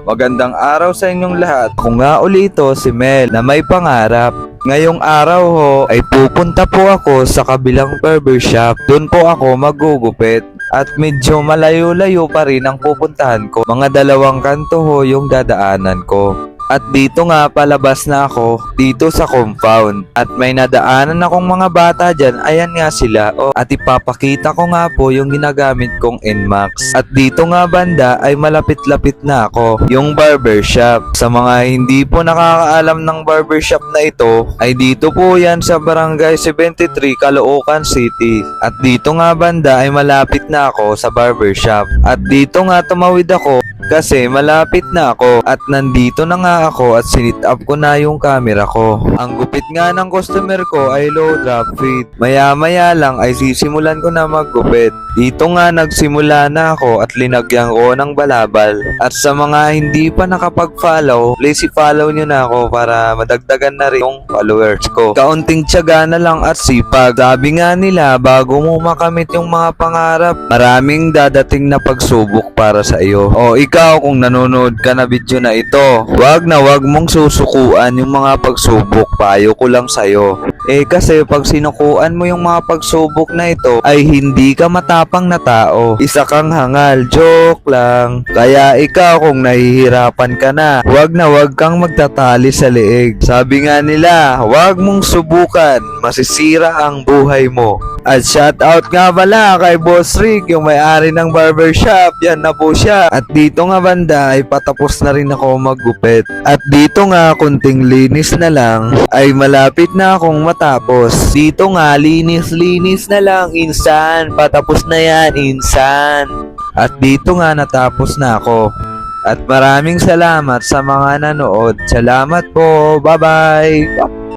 Magandang araw sa inyong lahat. Ako nga ulito si Mel na may pangarap. Ngayong araw ho ay pupunta po ako sa kabilang barbershop. Doon po ako magugupit. At medyo malayo-layo pa rin ang pupuntahan ko. Mga 2 kanto ho yung dadaanan ko. At dito nga palabas na ako dito sa compound. At may nadaanan akong mga bata dyan. Ayan nga sila. At ipapakita ko nga po yung ginagamit kong NMAX. At dito nga banda ay malapit-lapit na ako. Yung barbershop. Sa mga hindi po nakakaalam ng barbershop na ito, ay dito po yan sa Barangay 73, Caloocan City. At dito nga banda ay malapit na ako sa barbershop. At dito nga tumawid ako kasi malapit na ako at nandito na nga ako at sinit up ko na yung camera ko. Ang gupit nga ng customer ko ay low drop feed. Maya maya lang ay sisimulan ko na maggupit. Dito nga nagsimula na ako at linagyan ko ng balabal. At sa mga hindi pa nakapag-follow, please i-follow nyo na ako para madagdagan na rin yung followers ko. Kaunting tiyaga na lang at sipag. Sabi nga nila bago mo makamit yung mga pangarap, maraming dadating na pagsubok para sa iyo. Ikaw kung nanonood ka na video na ito, wag mong susukuan yung mga pagsubok, payo ko lang sa'yo. Kasi pag sinukuan mo yung mga pagsubok na ito, ay hindi ka matapang na tao. Isa kang hangal, joke lang. Kaya ikaw kung nahihirapan ka na, wag kang magtatali sa leeg. Sabi nga nila, wag mong subukan, masisira ang buhay mo. At shout out nga pala kay Boss Rick, yung may-ari ng barbershop. Yan na po siya. At dito nga banda ay patapos na rin ako maggupit. At dito nga kunting linis na lang ay malapit na akong matapos. Dito nga linis na lang, insan. Patapos na yan, insan. At dito nga natapos na ako. At maraming salamat sa mga nanood. Salamat po. Bye-bye.